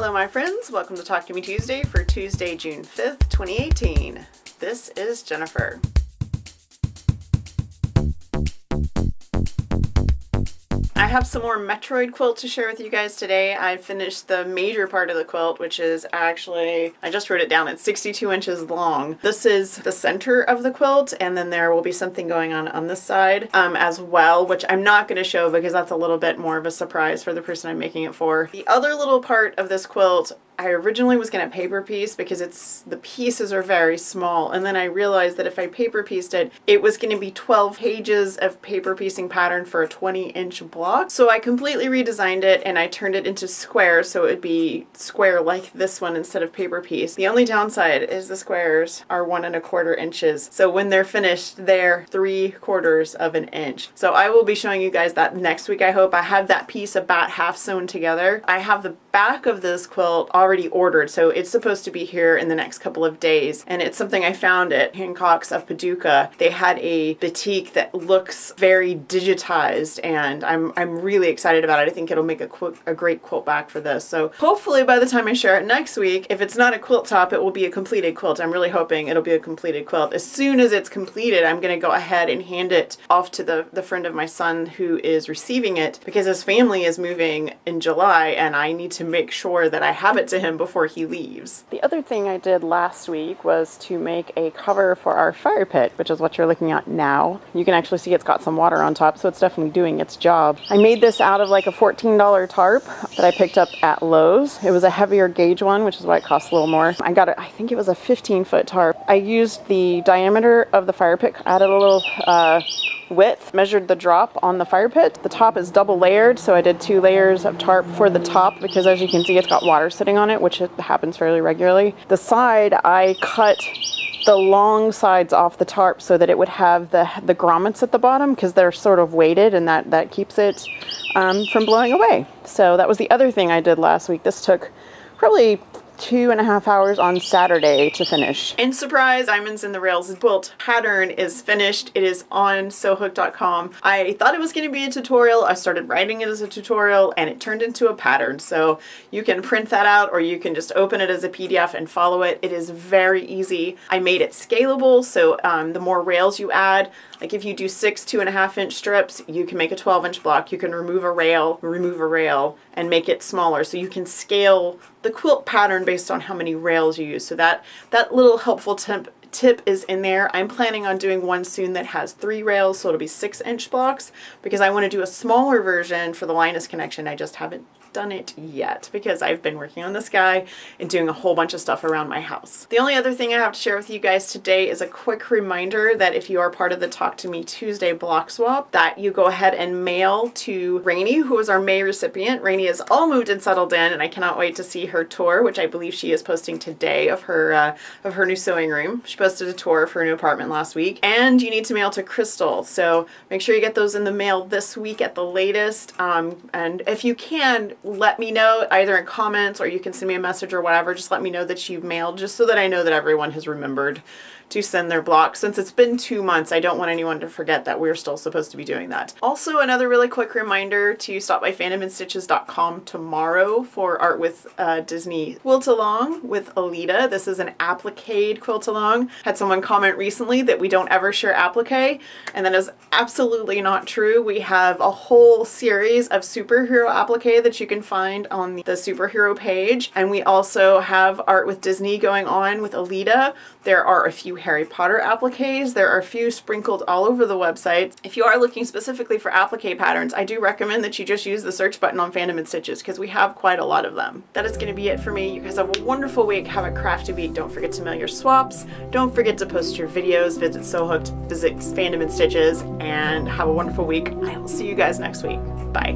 Hello my friends, welcome to Talk to Me Tuesday for Tuesday, June 5th, 2018. This is Jennifer. I have some more Metroid quilt to share with you guys today. I finished the major part of the quilt, which is actually, I just wrote it down, it's 62 inches long. This is the center of the quilt, and then there will be something going on this side as well, which I'm not going to show because that's a little bit more of a surprise for the person I'm making it for. The other little part of this quilt, I originally was going to paper piece because the pieces are very small, and then I realized that if I paper pieced it, it was going to be 12 pages of paper piecing pattern for a 20-inch block. So I completely redesigned it and I turned it into squares so it would be square like this one instead of paper piece. The only downside is the squares are 1 1/4 inches. So when they're finished, they're 3/4 of an inch. So I will be showing you guys that next week, I hope. I have that piece about half sewn together. I have the back of this quilt already ordered, so it's supposed to be here in the next couple of days, and it's something I found at Hancock's of Paducah. They had a batik that looks very digitized, and I'm really excited about it. I think it'll make a great quilt back for this. So hopefully by the time I share it next week, if it's not a quilt top, it will be a completed quilt. I'm really hoping it'll be a completed quilt. As soon as it's completed, I'm going to go ahead and hand it off to the friend of my son who is receiving it, because his family is moving in July and I need to make sure that I have it to him before he leaves. The other thing I did last week was to make a cover for our fire pit, which is what you're looking at now. You can actually see it's got some water on top, so it's definitely doing its job. I made this out of like a $14 tarp that I picked up at Lowe's. It was a heavier gauge one, which is why it costs a little more. I got it, I think it was a 15-foot tarp. I used the diameter of the fire pit, added a little width, measured the drop on the fire pit. The top is double layered, so I did 2 layers of tarp for the top because, as you can see, it's got water sitting on it, which it happens fairly regularly. The side, I cut the long sides off the tarp so that it would have the grommets at the bottom, because they're sort of weighted, and that keeps it from blowing away. So that was the other thing I did last week. This took probably 2.5 hours on Saturday to finish. And surprise, Diamonds in the Rails quilt pattern is finished. It is on sewhook.com. I thought it was going to be a tutorial. I started writing it as a tutorial and it turned into a pattern. So you can print that out or you can just open it as a PDF and follow it. It is very easy. I made it scalable, so the more rails you add, like if you do 6 2.5-inch strips, you can make a 12-inch block. You can remove a rail, and make it smaller. So you can scale the quilt pattern based on how many rails you use. So that little helpful tip is in there. I'm planning on doing one soon that has 3 rails, so it'll be 6-inch blocks, because I want to do a smaller version for the Linus connection. I just haven't done it yet because I've been working on this guy and doing a whole bunch of stuff around my house. The only other thing I have to share with you guys today is a quick reminder that if you are part of the Talk to Me Tuesday block swap, that you go ahead and mail to Rainey, who is our May recipient. Rainey is all moved and settled in, and I cannot wait to see her tour, which I believe she is posting today, of her new sewing room. She posted a tour of her new apartment last week. And you need to mail to Crystal, so make sure you get those in the mail this week at the latest. And if you can, let me know either in comments or you can send me a message or whatever. Just let me know that you've mailed, just so that I know that everyone has remembered to send their blocks. Since it's been 2 months, I don't want anyone to forget that we're still supposed to be doing that. Also, another really quick reminder to stop by fandomandstitches.com tomorrow for Art with Disney Quilt Along with Alita. This is an applique quilt along. Had someone comment recently that we don't ever share applique, and that is absolutely not true. We have a whole series of superhero applique that you can find on the superhero page, and we also have Art with Disney going on with Alita. There are a few Harry Potter appliques. There are a few sprinkled all over the website. If you are looking specifically for applique patterns, I do recommend that you just use the search button on Fandom and Stitches, because we have quite a lot of them. That is going to be it for me. You guys have a wonderful week. Have a crafty week. Don't forget to mail your swaps. Don't forget to post your videos. Visit Sewhooked, visit Fandom and Stitches, and have a wonderful week. I will see you guys next week. Bye.